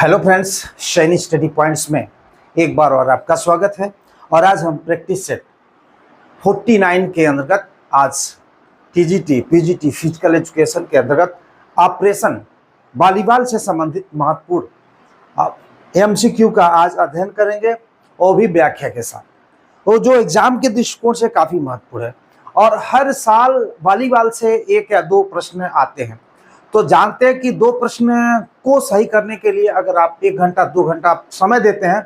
Hello friends, Saini study points में एक बार और आपका स्वागत है। और आज हम प्रैक्टिस सेट 49 के अंतर्गत आज टीजीटी पीजीटी फिजिकल एजुकेशन के अंतर्गत ऑपरेशन वॉलीबॉल से संबंधित महत्वपूर्ण एमसीक्यू का आज अध्ययन करेंगे, और भी व्याख्या के साथ। वो जो एग्जाम के दृष्टिकोण से काफ़ी महत्वपूर्ण है, और हर साल वॉलीबॉल से एक या दो प्रश्न आते हैं। तो जानते हैं कि दो प्रश्न को सही करने के लिए अगर आप 1 घंटा 2 घंटा समय देते हैं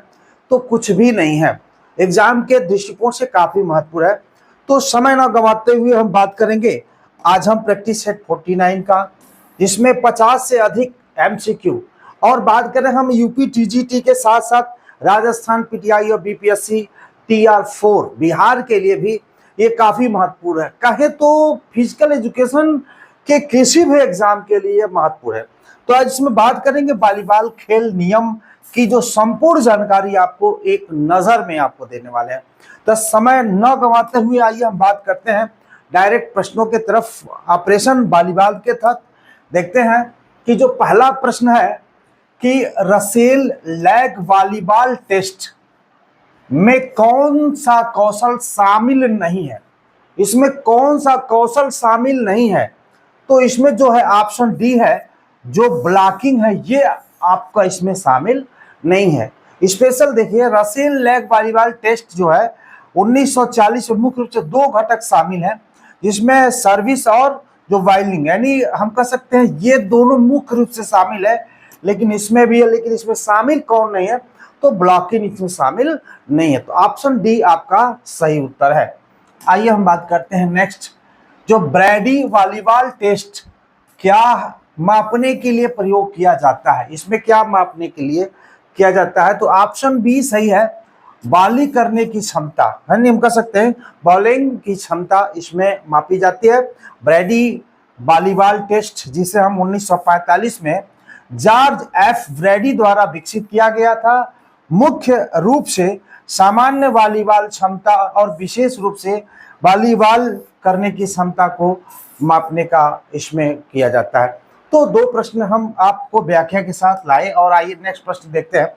तो कुछ भी नहीं है। एग्जाम के दृष्टिकोण से काफ़ी महत्वपूर्ण है। तो समय ना गंवाते हुए हम बात करेंगे आज हम प्रैक्टिस सेट 49 का, जिसमें 50 से अधिक एमसीक्यू, और बात करें हम यूपी टीजीटी के साथ साथ राजस्थान पीटीआई और बीपीएससी TR4 बिहार के लिए भी ये काफ़ी महत्वपूर्ण है। कहे तो फिजिकल एजुकेशन के किसी भी एग्जाम के लिए महत्वपूर्ण है। तो आज इसमें बात करेंगे वॉलीबॉल खेल नियम की जो संपूर्ण जानकारी आपको एक नजर में आपको देने वाले हैं। तो समय न गंवाते हुए आइए हम बात करते हैं डायरेक्ट प्रश्नों के तरफ। ऑपरेशन वॉलीबॉल के तहत देखते हैं कि जो पहला प्रश्न है कि रसेल लैग वॉलीबॉल टेस्ट में कौन सा कौशल शामिल नहीं है। इसमें कौन सा कौशल शामिल नहीं है? तो इसमें जो है ऑप्शन डी है, जो ब्लॉकिंग है, ये आपका इसमें शामिल नहीं है। स्पेशल देखिए, रसेल लैग वॉलीबॉल टेस्ट जो है 1940 में मुख्य रूप से 2 घटक शामिल हैं, जिसमें सर्विस और जो वाइलिंग, यानी हम कह सकते हैं ये दोनों मुख्य रूप से शामिल है। लेकिन इसमें भी है, लेकिन इसमें शामिल कौन नहीं है? तो ब्लॉकिंग इसमें शामिल नहीं है। तो ऑप्शन डी आपका सही उत्तर है। आइए हम बात करते हैं नेक्स्ट, जो ब्रैडी वॉलीबॉल टेस्ट क्या मापने के लिए प्रयोग किया जाता है। इसमें क्या मापने के लिए किया जाता है? तो ऑप्शन बी सही है, बॉलिंग करने की क्षमता, हम कह सकते हैं बॉलिंग की क्षमता इसमें मापी जाती है। ब्रैडी वॉलीबॉल टेस्ट, जिसे हम 1945 में जॉर्ज एफ ब्रैडी द्वारा विकसित किया गया था, मुख्य रूप से सामान्य वॉलीबॉल क्षमता और विशेष रूप से वॉलीबॉल करने की क्षमता को मापने का इसमें किया जाता है। तो 2 प्रश्न हम आपको व्याख्या के साथ लाए, और आइए नेक्स्ट प्रश्न देखते हैं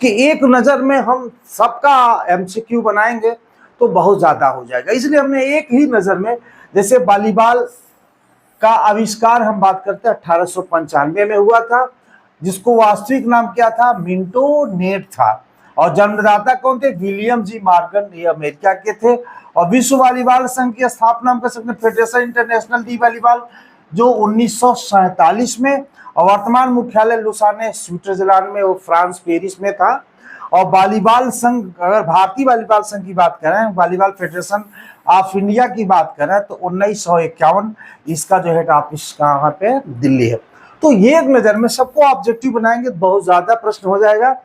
कि एक नज़र में हम सबका एमसीक्यू बनाएंगे तो बहुत ज़्यादा हो जाएगा, इसलिए हमने एक ही नज़र में, जैसे वॉलीबॉल का आविष्कार हम बात करते हैं 1895 में हुआ था, जिसको वास्तविक नाम क्या था? मिंटो नेट था। और जन्मदाता कौन थे? विलियम जी मॉर्गन, ये अमेरिका के थे। और विश्व वॉलीबॉल संघ की स्थापना हम कह सकते हैं फेडरेशन इंटरनेशनल डी वॉलीबॉल, जो 1947 में, और वर्तमान मुख्यालय लुसाने स्विट्जरलैंड में, वो फ्रांस पेरिस में था। और वॉलीबॉल संघ, अगर भारतीय वॉलीबॉल संघ की बात करें, वॉलीबॉल फेडरेशन ऑफ इंडिया की बात करें, तो 1951 इसका जो हेड ऑफिस कहाँ पे? दिल्ली है। तो ये एक नज़र में सबको ऑब्जेक्टिव बनाएंगे, बहुत ज़्यादा प्रश्न हो जाएगा।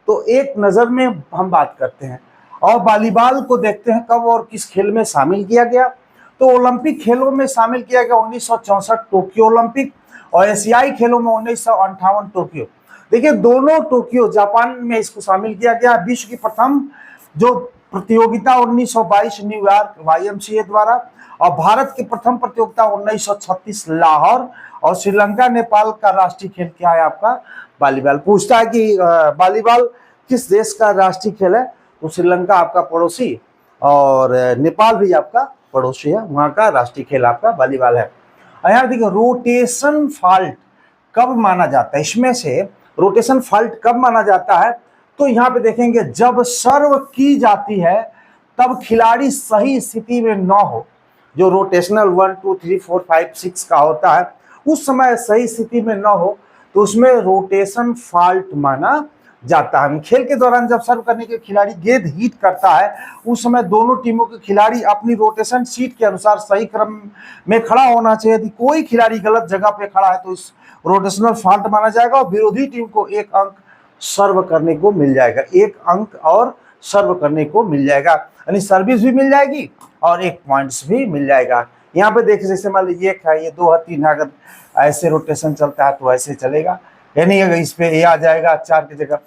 तो एक नज़र में हम बात करते हैं, और वॉलीबॉल को देखते हैं कब और किस खेल में शामिल किया गया। तो ओलंपिक खेलों में शामिल किया गया 1964 टोक्यो ओलंपिक, और एशियाई खेलों में 1958 टोक्यो। देखिए, दोनों टोक्यो जापान में इसको शामिल किया गया। विश्व की प्रथम जो प्रतियोगिता 1922 न्यूयॉर्क YMCA द्वारा, और भारत की प्रथम प्रतियोगिता 1936 लाहौर, और श्रीलंका नेपाल का राष्ट्रीय खेल क्या है? आपका वॉलीबॉल। पूछता है कि वॉलीबॉल किस देश का राष्ट्रीय खेल है? तो श्रीलंका आपका पड़ोसी, और नेपाल भी आपका पड़ोसी है, वहाँ का राष्ट्रीय खेल आपका वॉलीबॉल है। और यहाँ देखिए, रोटेशन फॉल्ट कब माना जाता है? इसमें से रोटेशन फॉल्ट कब माना जाता है? तो यहाँ पे देखेंगे, जब सर्व की जाती है तब खिलाड़ी सही स्थिति में न हो, जो रोटेशनल 1 2 3 4 5 6 का होता है, उस समय सही स्थिति में न हो, तो उसमें रोटेशन फॉल्ट माना जाता है। खेल के दौरान जब सर्व करने के खिलाड़ी गेंद हिट करता है, उस समय दोनों टीमों के खिलाड़ी अपनी रोटेशन शीट के अनुसार सही क्रम में खड़ा होना चाहिए। यदि कोई खिलाड़ी गलत जगह पे खड़ा है तो इस रोटेशनल फॉल्ट माना जाएगा, और विरोधी टीम को 1 अंक सर्व करने को मिल जाएगा। 1 अंक और सर्व करने को मिल जाएगा, यानी सर्विस भी मिल जाएगी और 1 पॉइंट्स भी मिल जाएगा। यहाँ पे देखिए, जैसे मान लीजिए 1 है, ये 2 है, 3 है, अगर ऐसे रोटेशन चलता है तो ऐसे चलेगा, यानी अगर इस पे ए आ जाएगा 4 की जगह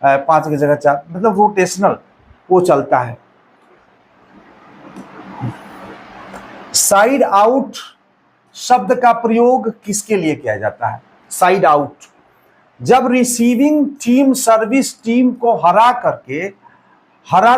5 की जगह 4, मतलब रोटेशनल वो चलता है। साइड आउट शब्द का प्रयोग किसके लिए किया जाता है? साइड आउट जब रिसीविंग टीम सर्विस टीम को हरा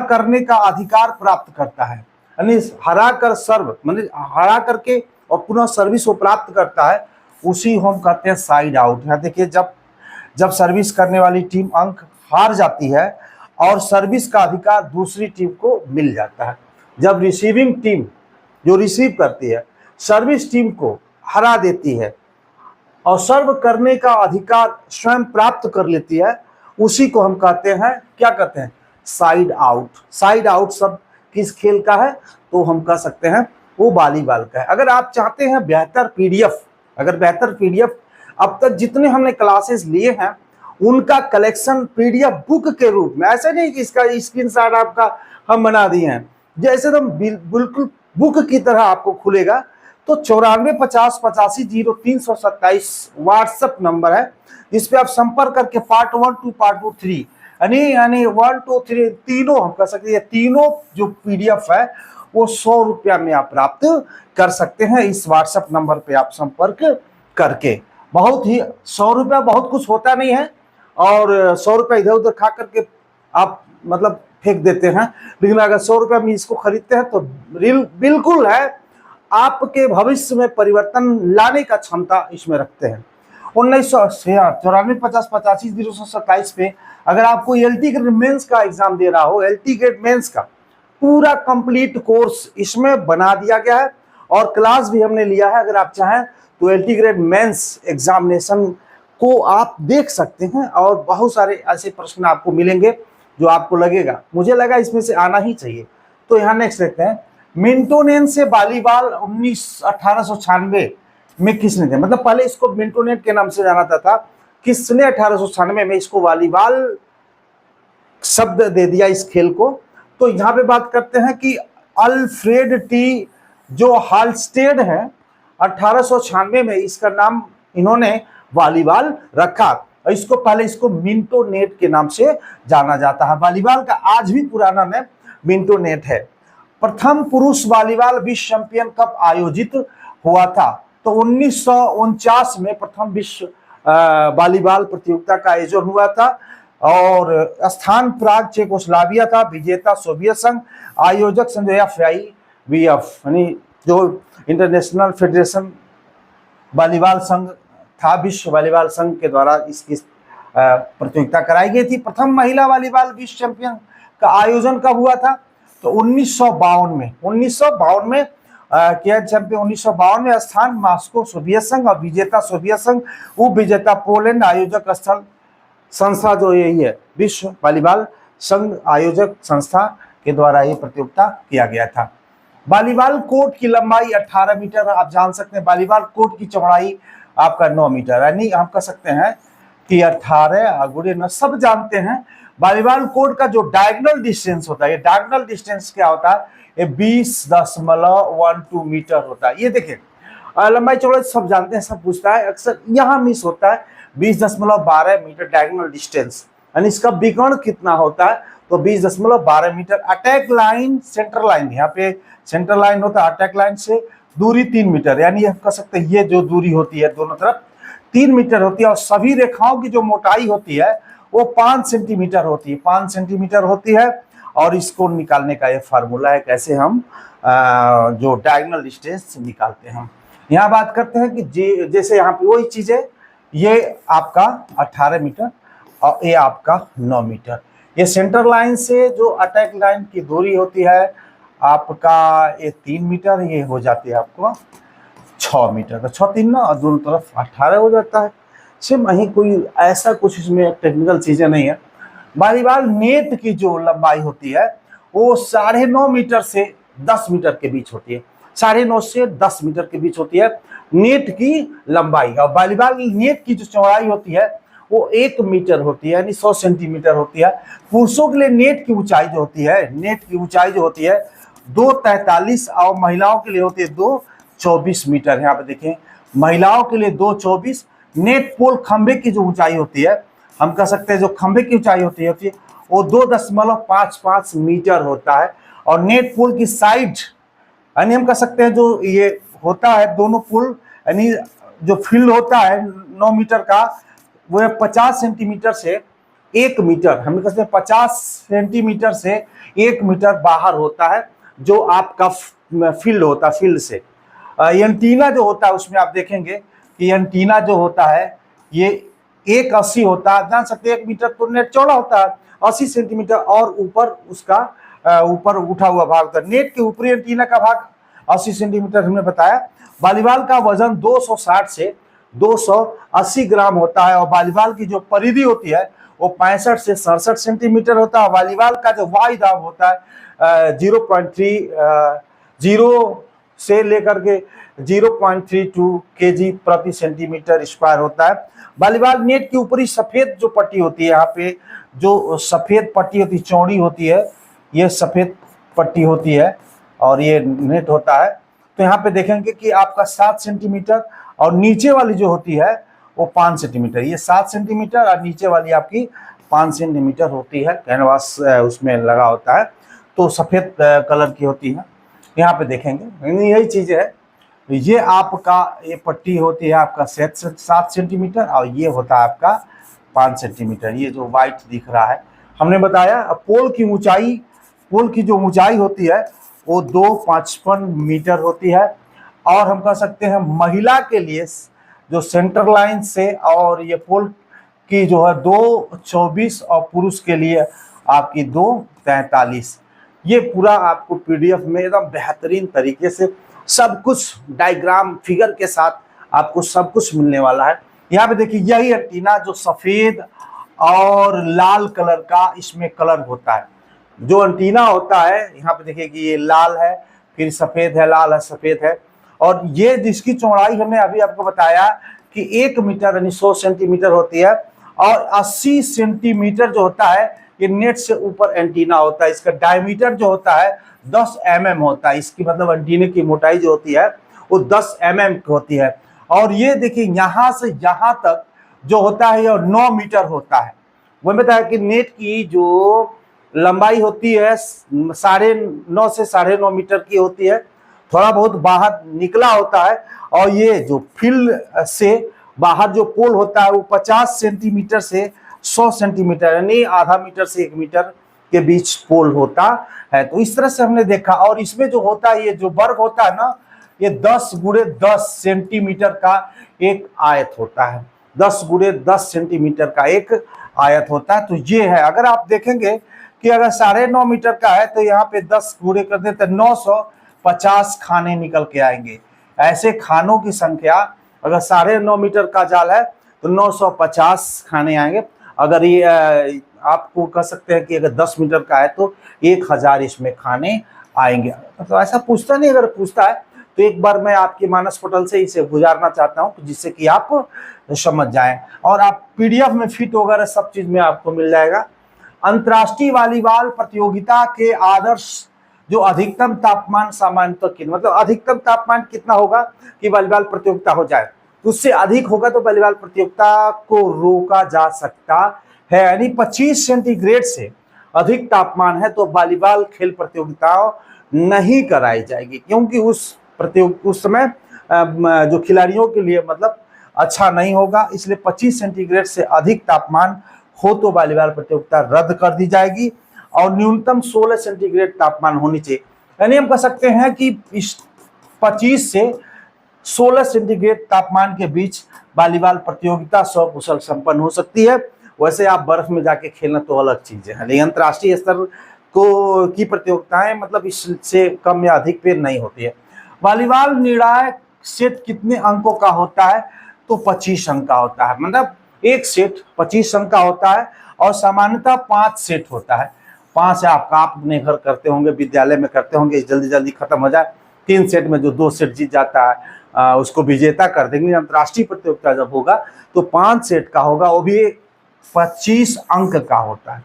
करने का अधिकार प्राप्त करता है, यानी हरा कर सर्व मतलब हरा करके और पुनः सर्विस को प्राप्त करता है, उसी हम कहते हैं साइड आउट। यहाँ देखिए, जब सर्विस करने वाली टीम अंक हार जाती है और सर्विस का अधिकार दूसरी टीम को मिल जाता है। जब रिसीविंग टीम जो रिसीव करती है सर्विस टीम को हरा देती है और सर्व करने का अधिकार स्वयं प्राप्त कर लेती है, उसी को हम कहते हैं, क्या कहते हैं, साइड आउट। साइड आउट शब्द किस खेल का है, तो हम कह सकते हैं वो वॉलीबॉल का है। अगर आप चाहते हैं बेहतर पीडीएफ, अब तक जितने हमने क्लासेस लिए हैं उनका कलेक्शन पीडीएफ बुक के रूप में, ऐसे नहीं कि इसका स्क्रीनशॉट आपका हम बना दिए हैं, जैसे तो बिल्कुल बुक की तरह आपको खुलेगा। तो 9450850327 व्हाट्सएप नंबर है, जिसपे आप संपर्क करके पार्ट 1 टू पार्ट 3 यानी 1 2 3 तीनों हम कह सकते हैं, तीनों जो पीडीएफ है वो 100 रुपया में आप प्राप्त कर सकते हैं। इस व्हाट्सएप नंबर पे आप संपर्क करके, बहुत ही 100 रुपया बहुत कुछ होता नहीं है, और 100 रुपया इधर उधर खा करके आप मतलब फेंक देते हैं, लेकिन अगर 100 रुपया में इसको खरीदते हैं तो बिल्कुल है, आपके भविष्य में परिवर्तन लाने का क्षमता इसमें रखते हैं। 1994508507 पे अगर आपको एलटी ग्रेड मेंस का एग्जाम दे रहा हो, एलटी ग्रेड मेंस का पूरा कंप्लीट कोर्स इसमें बना दिया गया है और क्लास भी हमने लिया है। अगर आप चाहें तो एलटी ग्रेड मेंस एग्जामिनेशन को आप देख सकते हैं, और बहुत सारे ऐसे प्रश्न आपको मिलेंगे जो आपको लगेगा, मुझे लगा इसमें से आना ही चाहिए। तो यहाँ नेक्स्ट देखते हैं, मिंटोनेट से वॉलीबॉल 1896 में किसने दिया, मतलब पहले इसको मिंटोनेट के नाम से जाना था, किसने 1896 में इसको वॉलीबॉल शब्द दे दिया इस खेल को। तो यहाँ पे बात करते हैं कि अल्फ्रेड टी जो हाल्स्टेड है, 1896 में इसका नाम इन्होंने वॉलीबॉल रखा। इसको पहले इसको मिंटोनेट के नाम से जाना जाता है। वॉलीबॉल का आज भी पुराना नाम मिंटोनेट है। प्रथम पुरुष वॉलीबॉल विश्व चैंपियन कब आयोजित हुआ था, तो 1949 में प्रथम विश्व वॉलीबॉल प्रतियोगिता का आयोजन हुआ था, और स्थान प्राग चेकोस्लोवाकिया था। विजेता सोवियत संघ, आयोजक संघ FIVF यानी जो इंटरनेशनल फेडरेशन वॉलीबॉल संघ था, विश्व वॉलीबॉल संघ के द्वारा इसकी प्रतियोगिता कराई गई थी। प्रथम महिला वॉलीबॉल विश्व चैंपियन का आयोजन कब हुआ था, तो 1952 में किया चैंपियन 1952 में। स्थान मॉस्को सोवियत संघ, और विजेता सोवियत संघ, उप विजेता पोलैंड। आयोजक स्थल संस्था जो यही है, विश्व वॉलीबॉल संघ आयोजक संस्था के द्वारा ये प्रतियोगिता किया गया था। वॉलीबॉल कोर्ट की लंबाई 18 मीटर, आप जान सकते हैं वॉलीबॉल कोर्ट की चौड़ाई आपका 9 मीटर, यानी हम कह सकते हैं कि 18 गुणे 9, सब जानते हैं। वॉलीबॉल कोर्ट का जो डायगोनल डिस्टेंस होता है, ये डायगोनल डिस्टेंस क्या होता है, ये 20.12 मीटर होता है। ये देखिए लंबाई चौड़ाई सब जानते हैं, सब पूछता है, अक्सर यहाँ मिस होता है 20.12 मीटर डायगोनल डिस्टेंस, यानी इसका विकर्ण कितना होता है, तो 20.12 metre. Attack line centre line, यहाँ पे सेंटर लाइन होता है, अटैक लाइन से दूरी 3 मीटर, यानी हम कह सकते हैं ये जो दूरी होती है दोनों तरफ 3 मीटर होती है, और सभी रेखाओं की जो मोटाई होती है वो 5 सेंटीमीटर होती है, 5 सेंटीमीटर होती है। और इसको निकालने का ये फार्मूला है, कैसे हम जो डायगोनल डिस्टेंस निकालते हैं। यहाँ बात करते हैं कि जैसे यहाँ पे वही चीज है, ये आपका 18 मीटर और ये आपका 9 मीटर। ये सेंटर लाइन से जो अटैक लाइन की दूरी होती है आपका ये 3 मीटर, ये हो जाती है आपको 6 मीटर, तो 6 3 और दोनों तरफ 18 हो जाता है। सिर्फ वहीं कोई ऐसा कुछ इसमें टेक्निकल चीजें नहीं है। वॉलीबॉल नेट की जो लंबाई होती है वो 9.5 मीटर से 10 मीटर के बीच होती है, 9.5 से 10 मीटर के बीच होती है नेट की लंबाई। और वॉलीबॉल नेट की जो चौड़ाई होती है वो 1 मीटर होती है, यानी 100 सेंटीमीटर होती है। पुरुषों के लिए नेट की ऊंचाई जो होती है 2.43 और महिलाओं के लिए होती है 2.24 मीटर। यहाँ पे देखें, महिलाओं के लिए 2.24। नेट पोल खंबे की जो ऊंचाई होती है, हम कह सकते हैं जो खंबे की ऊंचाई होती है वो 2.55 मीटर होता है। और नेट पोल की साइड, यानी हम कह सकते हैं जो ये होता है दोनों पोल, यानी जो फील्ड होता है 9 मीटर का, वो है 50 सेंटीमीटर से 1 मीटर, हम कहते हैं 50 सेंटीमीटर से 1 मीटर बाहर होता है जो आपका फील्ड होता है। फील्ड से एंटीना जो होता है उसमें आप देखेंगे कि एंटीना जो होता है ये 180 होता है, जान सकते हैं 1 मीटर तो नेट चौड़ा होता है, 80 सेंटीमीटर और ऊपर उसका ऊपर उठा हुआ भाग होता है। नेट के ऊपरी एंटीना का भाग 80 सेंटीमीटर हमने बताया। वॉलीबॉल का वजन 260 से 280 ग्राम होता है और वॉलीबॉल की जो परिधि होती है वो 65 से 67 सेंटीमीटर होता है। वॉलीबॉल का जो वायु दाब होता है 0.30 से लेकर के 0.32 kg प्रति सेंटीमीटर स्क्वायर होता है। वॉलीबॉल नेट की ऊपरी सफेद जो पट्टी होती है, यहाँ पे जो सफेद पट्टी होती है चौड़ी होती है, ये सफेद पट्टी होती है और ये नेट होता है। तो यहाँ पे देखेंगे कि आपका 7 सेंटीमीटर और नीचे वाली जो होती है वो 5 सेंटीमीटर, ये 7 सेंटीमीटर और नीचे वाली आपकी 5 सेंटीमीटर होती है। कैनवास उसमें लगा होता है तो सफेद कलर की होती है। यहाँ पे देखेंगे यही चीज है, ये आपका ये पट्टी होती है आपका 7 सेंटीमीटर और ये होता है आपका 5 सेंटीमीटर। ये जो व्हाइट दिख रहा है हमने बताया। पोल की ऊंचाई, पोल की जो ऊंचाई होती है वो 255 मीटर होती है। और हम कह सकते हैं महिला के लिए जो सेंटर लाइन से और ये पोल की जो है 224 और पुरुष के लिए आपकी 243। ये पूरा आपको पीडीएफ में एकदम बेहतरीन तरीके से सब कुछ डायग्राम फिगर के साथ आपको सब कुछ मिलने वाला है। यहाँ पे देखिए यही एंटीना जो सफेद और लाल कलर का इसमें कलर होता है। जो एंटीना होता है यहाँ पे देखिए कि ये लाल है, फिर सफेद है, लाल है, सफेद है। और ये जिसकी चौड़ाई हमने अभी आपको बताया कि 1 मीटर यानी 100 सेंटीमीटर होती है और 80 सेंटीमीटर जो होता है ये नेट से ऊपर एंटीना होता है। इसका डायमीटर जो होता है 10 mm होता है। इसकी मतलब एंटीने की मोटाई जो होती है वो 10 mm होती है। और ये देखिए यहाँ से यहाँ तक जो होता है ये 9 मीटर होता है। वो बताया कि नेट की जो लंबाई होती है 9.5 से 9.5 मीटर की होती है, थोड़ा बहुत बाहर निकला होता है। और ये जो फील्ड से बाहर जो पोल होता है वो 50 सेंटीमीटर से 100 सेंटीमीटर यानी आधा मीटर से 1 मीटर के बीच पोल होता है। तो इस तरह से हमने देखा। और इसमें जो होता है ये जो वर्ग होता है ना, ये 10 गुणे 10 सेंटीमीटर का एक आयत होता है। 10 गुणे 10 सेंटीमीटर का एक आयत होता है। तो ये है, अगर आप देखेंगे कि अगर 9.5 मीटर का है तो यहाँ पे 10 गुणे कर देते 950 खाने निकल के आएंगे। ऐसे खानों की संख्या अगर 9.5 मीटर का जाल है तो 950 खाने आएंगे। अगर ये आपको कह सकते हैं कि अगर 10 मीटर का है तो 1000 इसमें खाने आएंगे। तो ऐसा पूछता नहीं, अगर पूछता है तो एक बार मैं आपके मानस पटल से इसे गुजारना चाहता हूं जिससे कि आप समझ जाएं। और आप पीडीएफ में फिट वगैरह सब चीज में आपको मिल जाएगा। अंतर्राष्ट्रीय वॉलीबॉल प्रतियोगिता के आदर्श जो अधिकतम तापमान सामान्यतः मतलब अधिकतम तापमान कितना होगा कि वॉलीबॉल प्रतियोगिता हो जाए, उससे अधिक होगा तो वॉलीबॉल प्रतियोगिता को रोका जा सकता है। यानी 25 सेंटीग्रेड से अधिक तापमान है तो वॉलीबॉल खेल प्रतियोगिता नहीं कराई जाएगी, क्योंकि उस समय जो खिलाड़ियों के लिए मतलब अच्छा नहीं होगा। इसलिए 25 सेंटीग्रेड से अधिक तापमान हो तो वॉलीबॉल प्रतियोगिता रद्द कर दी जाएगी और न्यूनतम 16 सेंटीग्रेड तापमान होनी चाहिए। यानी हम कह सकते हैं कि 25 से 16 सेंटीग्रेड तापमान के बीच वॉलीबॉल प्रतियोगिता सकुशल संपन्न हो सकती है। वैसे आप बर्फ में जाके खेलना तो अलग चीज है, लेकिन अंतर्राष्ट्रीय स्तर को की प्रतियोगिताएं मतलब इससे कम या अधिक पे नहीं होती है। वॉलीबॉल निर्णायक सेट कितने अंकों का होता है तो 25 अंक का होता है। मतलब एक सेट 25 अंक का होता है और सामान्यतः 5 सेट होता है। 5 आप अपने घर करते होंगे, विद्यालय में करते होंगे, जल्दी जल्दी खत्म हो जाए। 3 सेट में जो 2 सेट जीत जाता है उसको विजेता कर देंगे। अंतर्राष्ट्रीय प्रतियोगिता जब होगा तो 5 सेट का होगा, वो भी 25 अंक का होता है।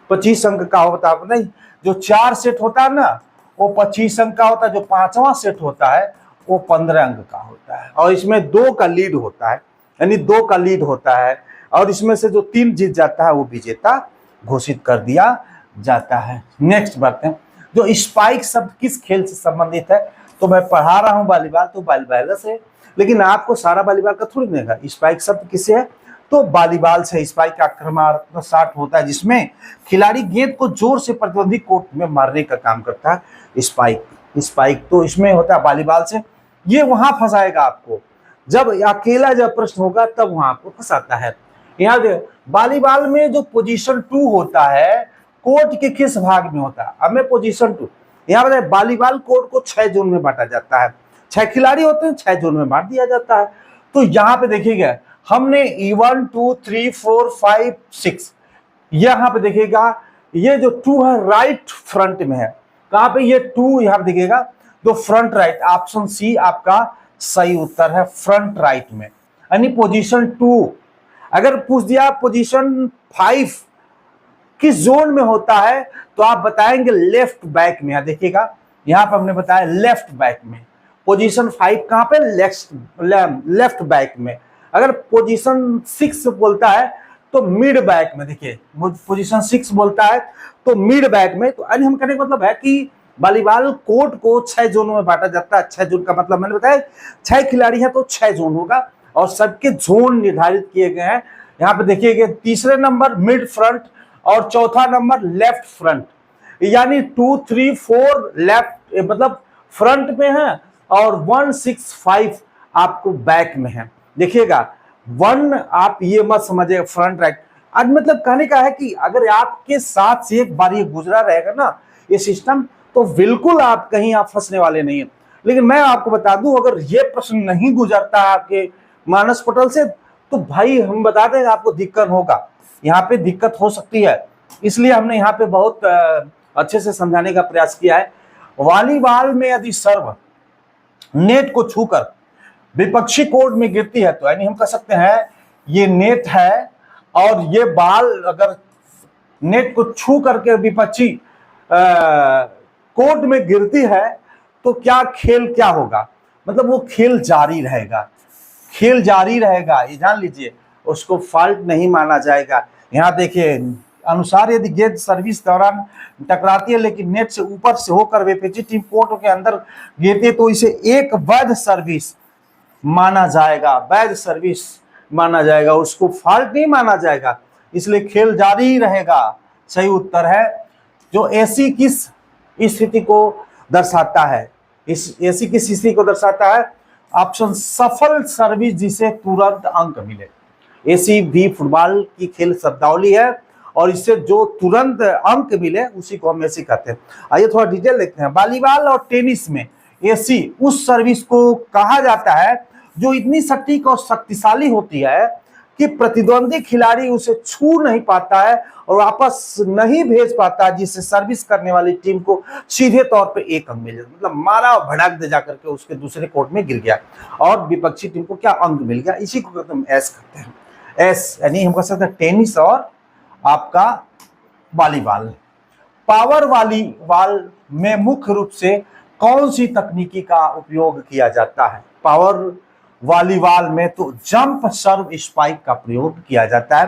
25 अंक का होता है नहीं, जो 4 सेट होता है ना वो 25 अंक का होता है, जो 5वां सेट होता है वो 15 अंक का होता है। और इसमें 2 का लीड होता है, यानी 2 का लीड होता है और इसमें से जो 3 जीत जाता है वो विजेता घोषित कर दिया जाता है। नेक्स्ट बात है, जो स्पाइक शब्द किस खेल से संबंधित है तो मैं पढ़ा रहा हूँ वॉलीबॉल तो वॉलीबॉल से, लेकिन आपको सारा वॉलीबॉल का थोड़ी देगा। स्पाइक शब्द किससे है तो वॉलीबॉल से स्पाइक आक्रमणात्मक शॉट होता है जिसमें खिलाड़ी गेंद को जोर से प्रतिद्वंदी कोर्ट में मारने का काम करता है स्पाइक। स्पाइक तो इसमें होता है वॉलीबॉल से, ये वहां फंसाएगा आपको, जब अकेला जब प्रश्न होगा तब वहां आपको फंसाता है। यहाँ वॉलीबॉल में जो पोजीशन 2 होता है कोर्ट के किस भाग में होता है, अब मैं पोजीशन 2 यहाँ पर वॉलीबॉल कोर्ट को 6 जोन में बांटा जाता है, 6 खिलाड़ी होते हैं, 6 जोन में बांट दिया जाता है। तो यहाँ पे देखिएगा हमने 1 2 3 4 5 6 यहाँ पे देखिएगा ये जो 2 है राइट फ्रंट में है, कहाँ पे ये 2 यहाँ पे देखिएगा तो फ्रंट राइट, ऑप्शन सी आपका सही उत्तर है, फ्रंट राइट में, यानी पोजीशन 2। अगर पूछ दिया पोजीशन 5 किस जोन में होता है तो आप बताएंगे लेफ्ट बैक में। देखिएगा यहां पर हमने बताया लेफ्ट बैक में, पोजीशन 5 कहां पे, लेफ्ट बैक में। अगर पोजीशन 6 बोलता है तो मिड बैक में, देखिए पोजीशन 6 बोलता है तो मिड बैक में। तो हम कहने का मतलब है कि वॉलीबॉल कोर्ट को 6 जोनों में बांटा जाता है। 6 जोन का मतलब मैंने बताया 6 खिलाड़ी हैं तो 6 जोन होगा और सबके जोन निर्धारित किए गए हैं। यहाँ पे देखिएगा तीसरे नंबर मिड फ्रंट और चौथा नंबर लेफ्ट फ्रंट, यानी 2 3 4 लेफ्ट मतलब फ्रंट में है और 1 6 5 आपको बैक में है। देखिएगा 1 आप ये मत समझिए फ्रंट राइट, आज मतलब कहने का है कि अगर आपके साथ से एक बार ये गुजरा रहेगा ना ये सिस्टम तो बिल्कुल आप कहीं आप फंसने वाले नहीं है। लेकिन मैं आपको बता दूं अगर ये प्रश्न नहीं गुजरता है आपके मानस पटल से तो भाई हम बता देंगे आपको दिक्कत होगा, यहाँ पे दिक्कत हो सकती है। इसलिए हमने यहाँ पे बहुत अच्छे से समझाने का प्रयास किया है। वॉलीबॉल में यदि सर्व नेट को छूकर विपक्षी कोर्ट में गिरती है तो यानी हम कह सकते हैं ये नेट है और ये बॉल अगर नेट को छू करके विपक्षी कोर्ट में गिरती है तो क्या खेल क्या होगा, मतलब वो खेल जारी रहेगा, खेल जारी रहेगा, ये जान लीजिए, उसको फॉल्ट नहीं माना जाएगा। यहाँ देखिए अनुसार यदि गेंद सर्विस दौरान टकराती है लेकिन नेट से ऊपर से होकर विपक्षी टीम कोर्ट के अंदर गिरती है तो इसे एक वैध सर्विस माना जाएगा, वैध सर्विस माना जाएगा, उसको फॉल्ट नहीं माना जाएगा, इसलिए खेल जारी ही रहेगा। सही उत्तर है जो ऐसी किस स्थिति को दर्शाता है, इस ऐसी किस स्थिति को दर्शाता है, ऑप्शन सफल सर्विस जिसे तुरंत अंक मिले। ऐसी भी फुटबॉल की खेल शब्दावली है और इससे जो तुरंत अंक मिले उसी को हम ऐसी कहते हैं। आइए थोड़ा डिटेल देखते हैं। वॉलीबॉल और टेनिस में ऐसी उस सर्विस को कहा जाता है जो इतनी सटीक और शक्तिशाली होती है कि प्रतिद्वंदी खिलाड़ी उसे छू नहीं पाता है और वापस नहीं भेज पाता, जिससे सर्विस करने वाली टीम को सीधे तौर पे एक अंक मिल जाता, मतलब मारा और भड़क दे जाकर के उसके दूसरे कोर्ट में गिर गया और विपक्षी टीम को क्या अंक मिल गया, इसी को हम एस कहते हैं। एस यानी हम कह सकते हैं टेनिस और आपका वॉलीबॉल। पावर वॉलीबॉल में मुख्य रूप से कौन सी तकनीकी का उपयोग किया जाता है? पावर वॉलीबॉल में तो जंप सर्व स्पाइक का प्रयोग किया जाता है,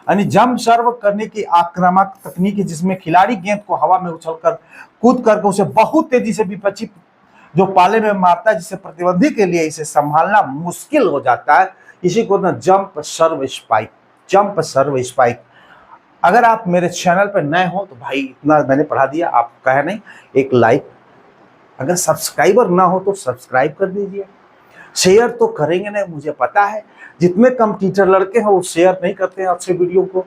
यानी जंप सर्व करने की आक्रामक तकनीक जिसमें खिलाड़ी गेंद को हवा में उछलकर कूद करके उसे बहुत तेजी से विपक्षी जो पाले में मारता है, जिससे प्रतिद्वंदी के लिए इसे संभालना मुश्किल हो जाता है, इसी को ना जंप सर्व स्पाइक, जंप सर्व स्पाइक। अगर आप मेरे चैनल पर नए हो तो भाई इतना मैंने पढ़ा दिया, आप कहे नहीं एक लाइक, अगर सब्सक्राइबर ना हो तो सब्सक्राइब कर दीजिए, शेयर तो करेंगे नहीं, मुझे पता है जितने कम टीचर लड़के हैं वो शेयर नहीं करते हैं अच्छे वीडियो को,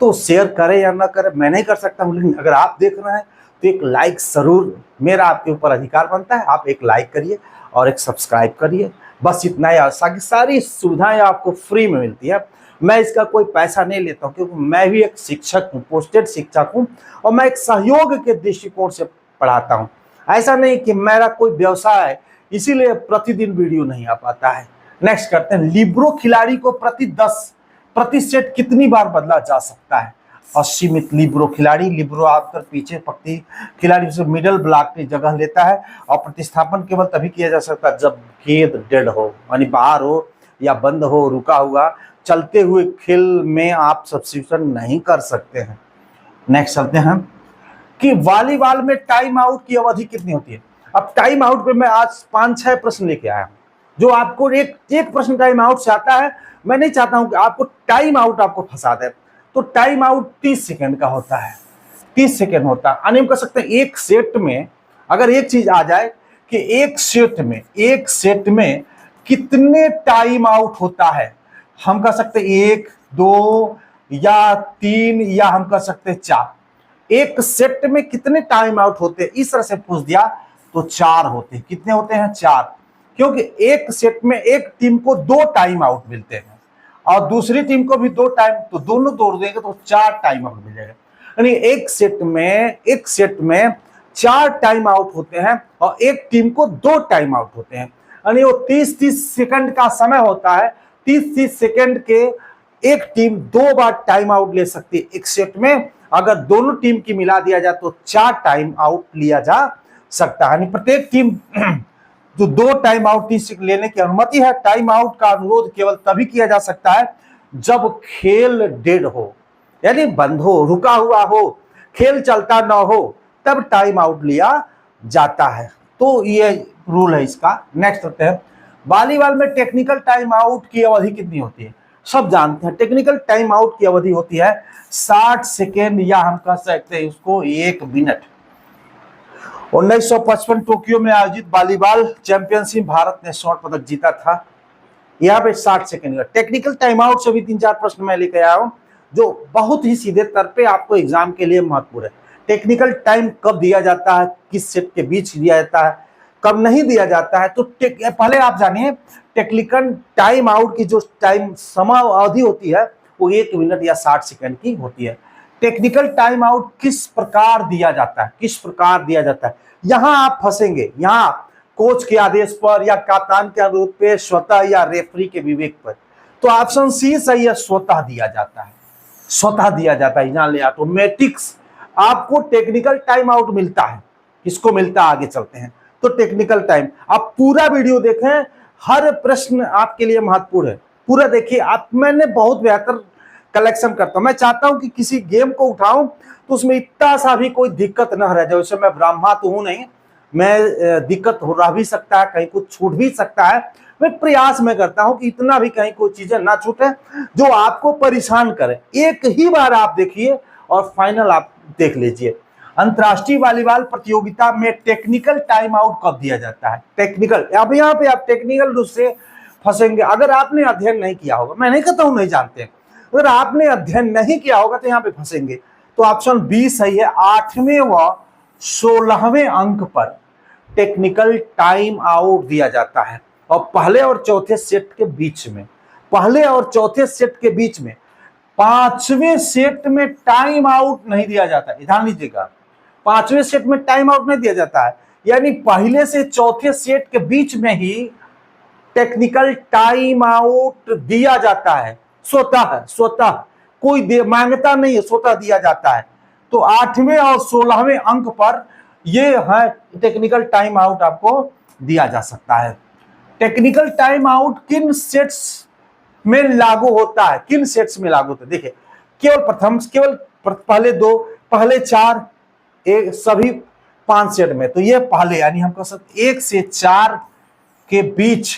तो शेयर करें या ना करें मैं नहीं कर सकता हूँ, लेकिन अगर आप देख रहे हैं तो एक लाइक जरूर, मेरा आपके ऊपर अधिकार बनता है, आप एक लाइक करिए और एक सब्सक्राइब करिए, बस इतना ही। सारी सुविधाएं आपको फ्री में मिलती है, मैं इसका कोई पैसा नहीं लेता हूँ क्योंकि मैं भी एक शिक्षक हूँ, पोस्टेड शिक्षक हूँ और मैं एक सहयोग के दृष्टिकोण से पढ़ाता हूँ, ऐसा नहीं कि मेरा कोई व्यवसाय है इसीलिए प्रतिदिन वीडियो नहीं आ पाता है। नेक्स्ट करते हैं, लिब्रो खिलाड़ी को प्रति सेट कितनी बार बदला जा सकता है? असीमित लिब्रो खिलाड़ी, लिब्रो आकर पीछे पक्ति खिलाड़ी से मिडल ब्लॉक की जगह लेता है और प्रतिस्थापन केवल तभी किया जा सकता है जब गेंद डेड हो, यानी बाहर हो या बंद हो, रुका हुआ, चलते हुए खेल में आप सब्स्टिट्यूशन नहीं कर सकते हैं। नेक्स्ट चलते हैं कि वॉलीबॉल में टाइम आउट की अवधि कितनी होती है? अब टाइम आउट पे मैं आज 5-6 प्रश्न लेके आया हूं, जो आपको एक प्रश्न टाइम आउट से आता है मैं नहीं चाहता हूं कि आपको टाइम आउट आपको फंसा दे। तो टाइम आउट 30 सेकंड का होता है, 30 सेकंड होता है। यानी हम कह सकते हैं एक सेट में अगर एक चीज आ जाए कि एक सेट में कितने टाइम आउट होता है, हम कह सकते हैं 1, 2 या 3 या हम कह सकते हैं 4। एक सेट में कितने टाइम आउट होते हैं इस तरह से पूछ दिया तो 4 होते हैं। कितने होते हैं? 4। क्योंकि एक सेट में एक टीम को 2 टाइम आउट मिलते हैं और दूसरी टीम को भी 2 टाइम, तो दोनों तोड़ देंगे तो 4 टाइम आउट मिलेगा। यानी एक सेट में 4 टाइम आउट होते हैं और एक टीम को 2 टाइम आउट होते हैं। यानी वो 30-30 सेकंड का समय होता है। 30-30 सेकंड के एक टीम 2 बार टाइम आउट ले सकती है एक सेट में। अगर दोनों टीम की मिला दिया जाए तो 4 टाइम आउट लिया जा सकता है। यानी प्रत्येक टीम जो 2 टाइम आउट लेने की अनुमति है। टाइम आउट का अनुरोध केवल तभी किया जा सकता है जब खेल डेड हो, यानी बंद हो, रुका हुआ हो, खेल चलता ना हो, तब टाइम आउट लिया जाता है। तो ये रूल है इसका। नेक्स्ट करते हैं, वॉलीबॉल में टेक्निकल टाइम आउट की अवधि कितनी होती है? सब जानते हैं टेक्निकल टाइम आउट की अवधि होती है 60 सेकेंड या हम कह सकते हैं उसको 1 मिनट। 1955 टोक्यो में आयोजित वॉलीबॉल चैंपियनशिप भारत ने स्वर्ण पदक जीता था। यहाँ पे 60 सेकेंड का टेक्निकल टाइम आउट से भी 3-4 प्रश्न मैं लेकर आया हूं जो बहुत ही सीधे तौर पे आपको एग्जाम के लिए महत्वपूर्ण है। टेक्निकल टाइम कब दिया जाता है, किस सेट के बीच दिया जाता है, कब नहीं दिया जाता है। तो पहले आप जानिए टेक्निकल टाइम आउट की जो टाइम समय अवधि होती है वो 1 मिनट या 60 सेकंड की होती है। टेक्निकल टाइम आउट किस प्रकार दिया जाता है, किस प्रकार दिया जाता है, यहां आप फंसेंगे। यहां कोच के आदेश पर या कप्तान के अनुरोध पे, स्वतः या रेफरी के विवेक पर। तो ऑप्शन सी सही है, स्वतः दिया जाता है, स्वतः दिया जाता है। जान ले ऑटोमेटिक्स आपको टेक्निकल टाइम आउट मिलता है। किसको मिलता है आगे चलते हैं। तो टेक्निकल टाइम, आप पूरा वीडियो देखें, हर प्रश्न आपके लिए महत्वपूर्ण है। पूरा देखिए आप, मैंने बहुत बेहतर कलेक्शन करता हूं। मैं चाहता हूं कि किसी गेम को उठाऊं तो उसमें इतना सा भी कोई दिक्कत न रह जाए। वैसे मैं ब्राह्मण तो हूं नहीं, मैं दिक्कत हो रह भी सकता है, कहीं कुछ छूट भी सकता है। मैं प्रयास में करता हूं कि इतना भी कहीं कोई चीजें ना छूटे जो आपको परेशान करे। एक ही बार आप देखिए और फाइनल आप देख लीजिए। अंतरराष्ट्रीय वॉलीबॉल प्रतियोगिता में टेक्निकल टाइम आउट कब दिया जाता है? टेक्निकल, अब यहाँ पे आप टेक्निकल रूप से फंसेंगे अगर आपने अध्ययन नहीं किया होगा। मैं नहीं कहता हूं नहीं जानते, अगर आपने अध्ययन नहीं किया होगा तो यहाँ पे फंसेंगे। तो ऑप्शन बी सही है, 8वें व 16वें अंक पर टेक्निकल टाइम आउट दिया जाता है और पहले और चौथे सेट के बीच में, पहले और चौथे सेट के बीच में। 5वें सेट में टाइम आउट नहीं दिया जाता, ध्यान दीजिएगा। 5वें सेट में टाइम आउट नहीं दिया जाता है, यानी पहले से चौथे सेट के बीच में ही टेक्निकल टाइम आउट दिया जाता है। स्वतः कोई मांगता नहीं है, स्वतः दिया जाता है। तो 8वें और 16वें अंक पर ये है टेक्निकल टाइम आउट आपको दिया जा सकता है। टेक्निकल टाइम आउट किन सेट्स में लागू होता है, किन सेट्स में लागू होता है? देखिए केवल पहले 2, पहले 4, सभी 5 सेट में। तो ये पहले, यानी हम कह सकते 1 से 4 के बीच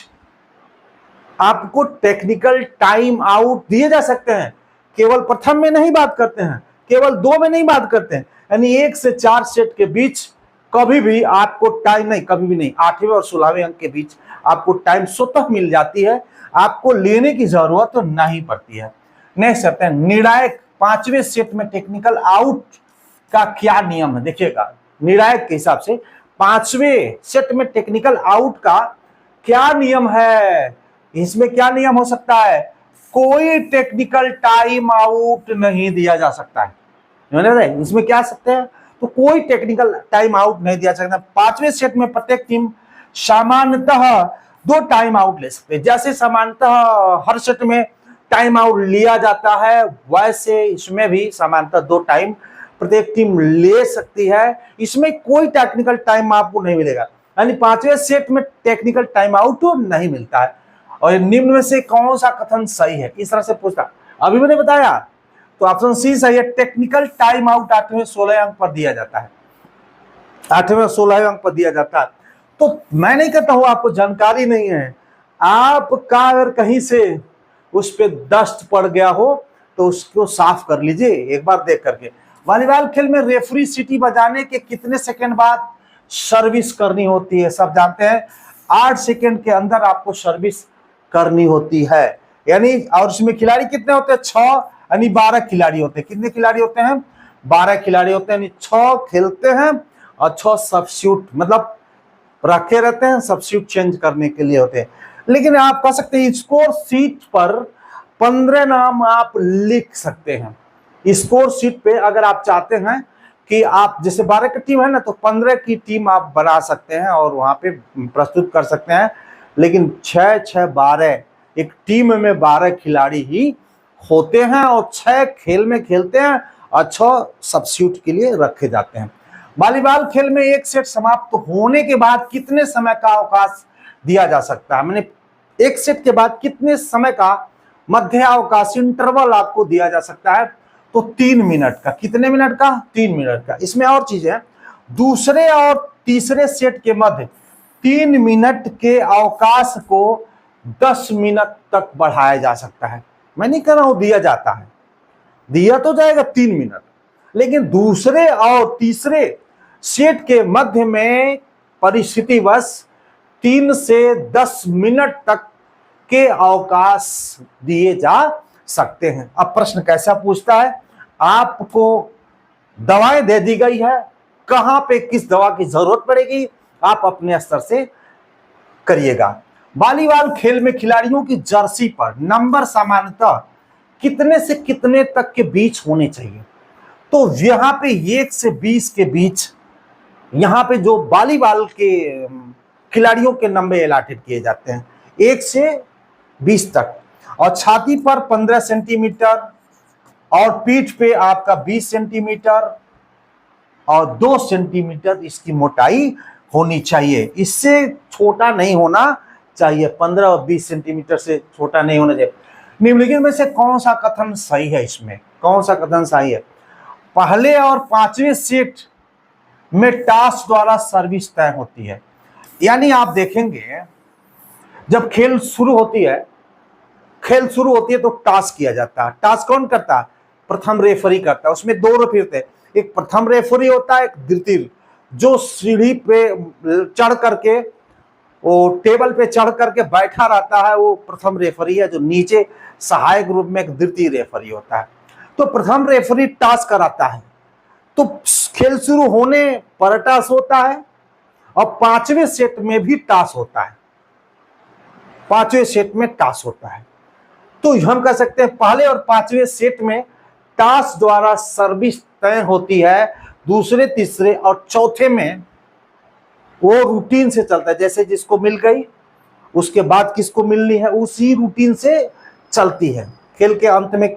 आपको टेक्निकल टाइम आउट दिए जा सकते हैं। केवल प्रथम में नहीं बात करते हैं, केवल 2 में नहीं बात करते हैं, यानी 1 से 4 सेट के बीच कभी भी आपको टाइम नहीं, कभी भी नहीं। 8वें और 16वें अंक के बीच आपको टाइम स्वतः मिल जाती है, आपको लेने की जरूरत तो नहीं पड़ती है। नेक्स्ट करते हैं, निर्णायक 5वें सेट में टेक्निकल आउट का क्या नियम है? देखिएगा निर्णायक के हिसाब से 5वें सेट में टेक्निकल आउट का क्या नियम है? इसमें क्या नियम हो सकता है? कोई टेक्निकल टाइम आउट नहीं दिया जा सकता है। इसमें क्या सकते हैं? तो कोई टेक्निकल टाइम आउट नहीं दिया सकता। 5वें सेट में प्रत्येक टीम सामान्यतः 2 टाइम आउट ले सकते हैं। जैसे सामान्यतः हर सेट में टाइम आउट लिया जाता है, वैसे इसमें भी सामान्यतः 2 टाइम प्रत्येक टीम ले सकती है। इसमें कोई टेक्निकल टाइम आपको नहीं मिलेगा, यानी 5वें सेट में टेक्निकल टाइम आउट नहीं मिलता है। और निम्न में से कौन सा कथन सही है, इस तरह से पूछता। अभी मैंने बताया, तो ऑप्शन सी सही है, टेक्निकल टाइम आउट 8वें 16वें अंक पर दिया जाता है। 8वें और 16वें अंक पर दिया जाता है। तो मैं नहीं कहता हूं आपको जानकारी नहीं है, आपका अगर कहीं से उस पे डस्ट पड़ गया हो तो उसको साफ कर लीजिए एक बार देख करके। वॉलीबॉल खेल में रेफरी सीटी बजाने के कितने सेकंड बाद सर्विस करनी होती है? सब जानते हैं 8 सेकंड के अंदर आपको सर्विस करनी होती है। यानी और उसमें खिलाड़ी कितने होते हैं? 6 यानी 12 खिलाड़ी होते हैं। कितने खिलाड़ी होते हैं? 12 खिलाड़ी होते हैं। यानी 6 खेलते हैं और 6 सब्स्टिट्यूट मतलब रखे रहते हैं, सब्स्टिट्यूट चेंज करने के लिए होते हैं। लेकिन आप कह सकते हैं स्कोर शीट पर 15 नाम आप लिख सकते हैं। स्कोर शीट पे अगर आप चाहते हैं कि आप जैसे 12 की टीम है ना, तो 15 की टीम आप बना सकते हैं और वहां पे प्रस्तुत कर सकते हैं। लेकिन 6-6-12 एक टीम में 12 खिलाड़ी ही होते हैं और 6 खेल में खेलते हैं और 6 सब्स्टिट्यूट के लिए रखे जाते हैं। वॉलीबॉल खेल में एक सेट समाप्त होने के बाद कितने समय का अवकाश दिया जा सकता है? मैंने एक सेट के बाद कितने समय का मध्य अवकाश इंटरवल आपको दिया जा सकता है? तो 3 मिनट का। कितने मिनट का? 3 मिनट का। इसमें और चीज है, दूसरे और तीसरे सेट के मध्य 3 मिनट के अवकाश को 10 मिनट तक बढ़ाया जा सकता है। मैं नहीं कह रहा हूं दिया जाता है, दिया तो जाएगा 3 मिनट, लेकिन दूसरे और तीसरे सेट के मध्य में परिस्थितिवश 3 से 10 मिनट तक के अवकाश दिए जा सकते हैं। अब प्रश्न कैसा पूछता है? आपको दवाएं दे दी गई है, कहां पे किस दवा की जरूरत पड़ेगी आप अपने स्तर से करिएगा। वॉलीबॉल खेल में खिलाड़ियों की जर्सी पर नंबर सामान्यतः कितने से कितने तक के बीच होने चाहिए? तो यहां पे 1 से 20 के बीच यहां पे जो वॉलीबॉल के खिलाड़ियों के नंबर अलॉटेड किए जाते हैं 1 से 20 तक। और छाती पर 15 सेंटीमीटर और पीठ पे आपका 20 सेंटीमीटर और 2 सेंटीमीटर इसकी मोटाई होनी चाहिए। इससे छोटा नहीं होना चाहिए। 15 और 20 सेंटीमीटर से छोटा नहीं होना चाहिए। निम्नलिखित में से कौन सा कथन सही है? इसमें कौन सा कथन सही है? पहले और 5वें सेट में टॉस द्वारा सर्विस तय होती है। यानी आप देखेंगे जब खेल शुरू होती है तो टॉस किया जाता है। टॉस कौन करता है? प्रथम रेफरी करता है। उसमें 2 रेफरी होते हैं, एक प्रथम रेफरी होता है, एक द्वितीय, जो सीढ़ी पे चढ़ करके वो टेबल पे चढ़ करके बैठा रहता है, वो प्रथम रेफरी है। जो नीचे सहायक रूप में एक द्वितीय रेफरी होता है। तो प्रथम रेफरी टॉस कराता है, तो खेल शुरू होने पर टॉस होता है और 5वें सेट में भी टॉस होता है। 5वें सेट में टॉस होता है। तो हम कह सकते हैं पहले और 5वें सेट में टॉस द्वारा सर्विस तय होती है। दूसरे, तीसरे और चौथे में वो रूटीन से चलता है। जैसे जिसको मिल गई उसके बाद किसको मिलनी है, उसी रूटीन से चलती है। खेल के अंत में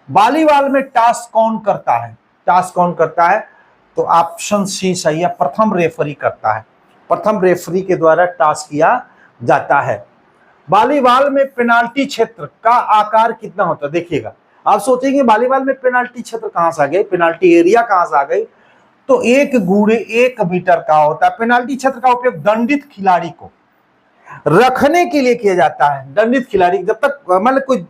वॉलीबॉल में टॉस कौन करता है? टॉस कौन करता है? तो ऑप्शन सी सही है, प्रथम रेफरी करता है। प्रथम रेफरी के द्वारा टॉस किया जाता है। वॉलीबॉल में पेनाल्टी क्षेत्र का आकार कितना होता है? देखिएगा, आप सोचेंगे वॉलीबॉल में पेनाल्टी क्षेत्र कहां से आ गई, पेनाल्टी एरिया कहां से आ गई? तो 1 × 1 मीटर का होता है। पेनाल्टी क्षेत्र का उपयोग दंडित खिलाड़ी को रखने के लिए किया जाता है। दंडित खिलाड़ी जब तक मतलब कोई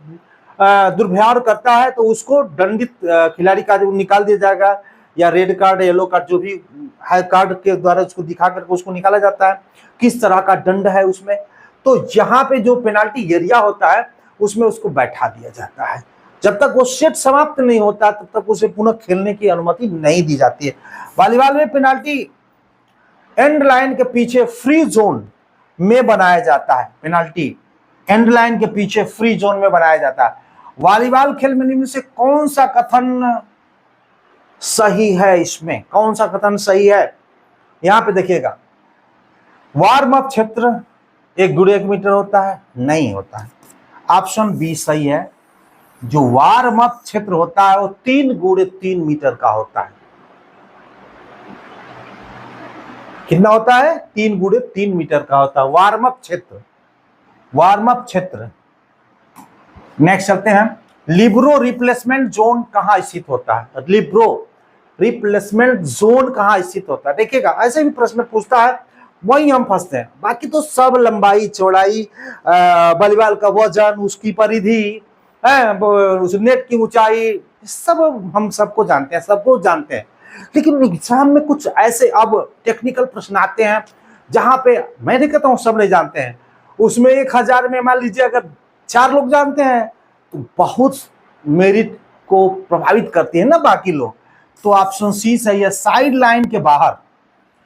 दुर्व्यवहार करता है तो उसको दंडित खिलाड़ी का जो निकाल दिया जाएगा, या रेड कार्ड, येलो कार्ड, जो भी है कार्ड के द्वारा उसको दिखा करके उसको निकाला जाता है। किस तरह का दंड है उसमें, तो यहाँ पे जो पेनाल्टी एरिया होता है उसमें उसको बैठा दिया जाता है। जब तक वो सेट समाप्त नहीं होता तब तक उसे पुनः खेलने की अनुमति नहीं दी जाती है। वॉलीबॉल में पेनाल्टी एंड लाइन के पीछे फ्री जोन में बनाया जाता है। पेनाल्टी एंड लाइन के पीछे फ्री जोन में बनाया जाता है। वॉलीबॉल खेल में निम्न से कौन सा कथन सही है? इसमें कौन सा कथन सही है? यहां पे देखिएगा, वार्म अप क्षेत्र 1 × 1 मीटर होता है? नहीं होता है। ऑप्शन बी सही है। जो वार्म अप क्षेत्र होता है वो 3 × 3 मीटर का होता है। कितना होता है? 3 × 3 मीटर का होता है वार्म अप क्षेत्र। वार्म अप क्षेत्र। नेक्स्ट चलते हैं, लिब्रो रिप्लेसमेंट जोन कहां स्थित होता है? लिब्रो रिप्लेसमेंट जोन कहां स्थित होता है? देखिएगा, ऐसे भी प्रश्न पूछता है वही हम फंसते हैं। बाकी तो सब लंबाई चौड़ाई, वॉलीबॉल का वजन, उसकी परिधि, उस नेट की ऊंचाई, सब हम सबको जानते हैं, सबको जानते हैं। लेकिन एग्जाम में कुछ ऐसे अब टेक्निकल प्रश्न आते हैं जहां पे मैं नहीं कहता हूं सब नहीं जानते हैं, उसमें 1000 में मान लीजिए अगर 4 लोग जानते हैं तो बहुत मेरिट को प्रभावित करती है ना बाकी लोग। तो ऑप्शन सी सही है। साइड लाइन के बाहर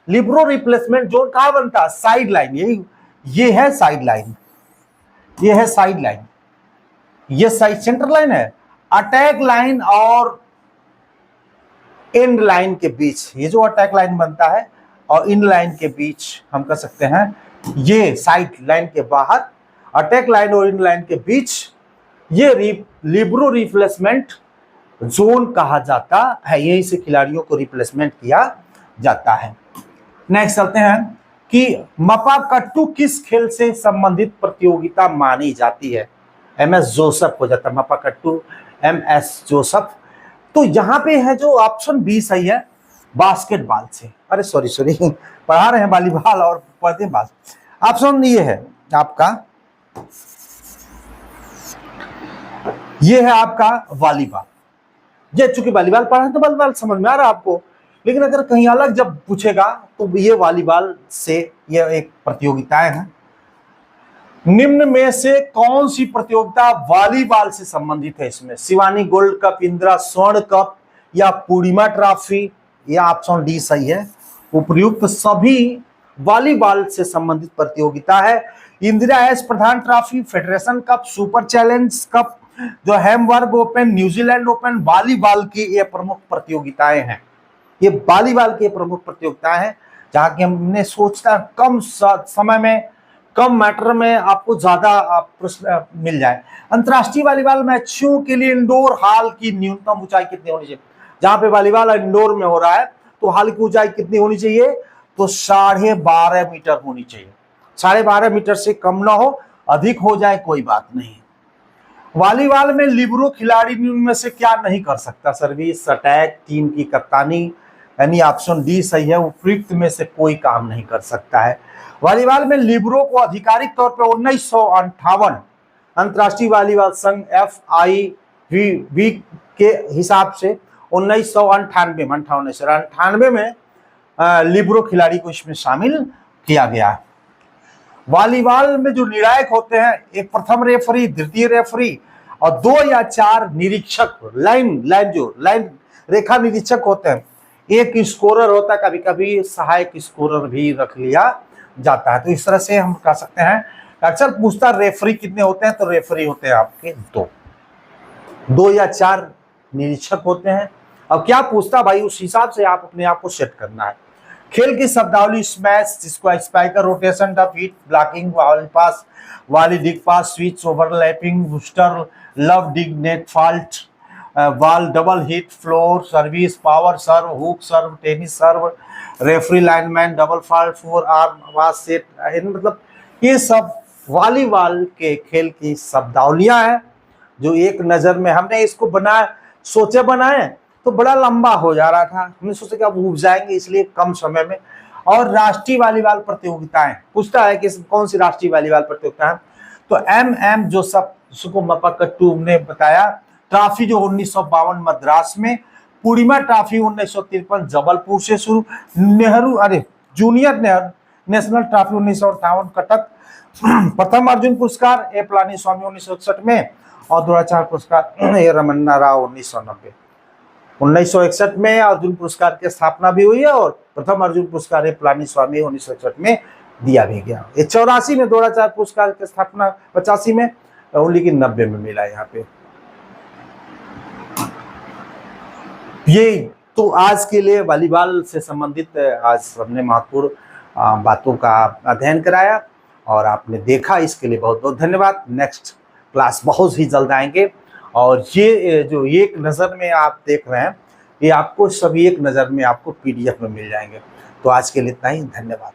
लिबरो रिप्लेसमेंट जोन कहां बनता है? Side line. ये है साइड लाइन, ये है साइड लाइन, ये साइड सेंटर लाइन है। अटैक लाइन और एंड लाइन के बीच, ये जो अटैक लाइन बनता है और इन लाइन के बीच हम कह सकते हैं, ये साइड लाइन के बाहर अटैक लाइन और इन लाइन के बीच ये लिबरो रिप्लेसमेंट जोन कहा जाता है। यहीं से खिलाड़ियों को रिप्लेसमेंट किया जाता है। नेक्स्ट चलते हैं कि मपाकट्टू किस खेल से संबंधित प्रतियोगिता मानी जाती है? MS जोसेफ हो जाता है मपाकट्टू, MS जोसेफ। तो यहां पे है जो ऑप्शन बी सही है, बास्केटबॉल से। अरे सॉरी पढ़ा रहे हैं वॉलीबॉल और पढ़ते हैं बास्केट। ऑप्शन ये है आपका, ये है आपका वॉलीबॉल। ये चूंकि वॉलीबॉल पढ़ा है तो वॉलीबॉल समझ में आ रहा है आपको, लेकिन अगर कहीं अलग जब पूछेगा तो ये वॉलीबॉल से ये एक प्रतियोगिताएं हैं। निम्न में से कौन सी प्रतियोगिता वॉलीबॉल से संबंधित है? इसमें शिवानी गोल्ड कप, इंदिरा स्वर्ण कप या पूर्णिमा ट्रॉफी? यह ऑप्शन डी सही है। उपर्युक्त सभी वॉलीबॉल से संबंधित प्रतियोगिता है। इंदिरा एस प्रधान trophy, federation cup, super challenge cup, जो Hamburg open, New Zealand open, volleyball की ये प्रमुख प्रतियोगिताएं हैं। ये वॉलीबॉल की प्रमुख प्रतियोगिताएं हैं जहां की हमने सोचता कम समय में, कम मैटर में आपको ज्यादा प्रश्न मिल जाए। अंतर्राष्ट्रीय वॉलीबॉल मैचों के लिए इंडोर हॉल की न्यूनतम ऊंचाई कितनी होनी चाहिए? जहां पे वॉलीबॉल इंडोर में हो रहा है तो हॉल की ऊंचाई कितनी होनी चाहिए? तो 12.5 मीटर होनी चाहिए। 12.5 मीटर से कम ना हो, अधिक हो जाए कोई बात नहीं। वॉलीबॉल में लिबरो खिलाड़ी में से क्या नहीं कर सकता? सर्विस, अटैक, टीम की कप्तानी, यानी ऑप्शन डी सही है। उपयुक्त में से कोई काम नहीं कर सकता है। वॉलीबॉल में लिबरो को आधिकारिक तौर पर 1958 अंतर्राष्ट्रीय वॉलीबॉल संघ FIVB के हिसाब से 1998 में लिबरो खिलाड़ी को इसमें शामिल किया गया है। वॉलीबॉल में जो निर्णायक होते हैं, एक प्रथम रेफरी, द्वितीय रेफरी और 2 या 4 निरीक्षक, लाइन रेखा निरीक्षक होते हैं। एक स्कोरर होता है, कभी कभी सहायक स्कोरर भी रख लिया जाता है। तो इस तरह से हम कह सकते हैं। अक्सर पूछता रेफरी कितने होते हैं, तो रेफरी होते हैं आपके 2 या 4 निरीक्षक होते हैं। अब क्या पूछता भाई, उस हिसाब से आप अपने आप को सेट करना है। खेल की शब्दावली स्मैश, जिसको spiker, rotation, duff hit, blocking, volley pass, volley dig pass, switch, overlapping, booster, love dig, net fault, ball double hit, floor service, power serve, hook serve, tennis serve, referee linesman, double fault, 4 arm was set, मतलब ये सब volleyball के खेल की शब्दावलियां हैं जो एक नजर में हमने इसको बनाए तो बड़ा लंबा हो जा रहा था। हमने सोचा कि अब उब जाएंगे, इसलिए कम समय में। और राष्ट्रीय वॉलीबॉल प्रतियोगिताएं पूछता है कि कौन सी राष्ट्रीय वॉलीबॉल प्रतियोगिता है, तो MM जोसेफ मपाकट्टू ने बताया। ट्रॉफी जो 1952 मद्रास में, पूर्णिमा ट्रॉफी 1953 जबलपुर से शुरू, जूनियर नेशनल ट्रॉफी 1958 कटक, प्रथम अर्जुन पुरस्कार ए पलानी स्वामी 1961 में और 2004 पुरस्कार ए रमन्ना राव 1961 में अर्जुन पुरस्कार की स्थापना भी हुई है और प्रथम अर्जुन पुरस्कार पलानी स्वामी 1961 में दिया भी गया। 84 में 2004 पुरस्कार की स्थापना 85 में, लेकिन 90 में मिला यहाँ पे। ये तो आज के लिए वॉलीबॉल से संबंधित आज हमने महत्वपूर्ण बातों का अध्ययन कराया और आपने देखा, इसके लिए बहुत बहुत धन्यवाद। नेक्स्ट क्लास बहुत ही जल्द आएंगे और ये जो एक नज़र में आप देख रहे हैं, ये आपको सभी एक नज़र में आपको PDF में मिल जाएंगे। तो आज के लिए इतना ही, धन्यवाद।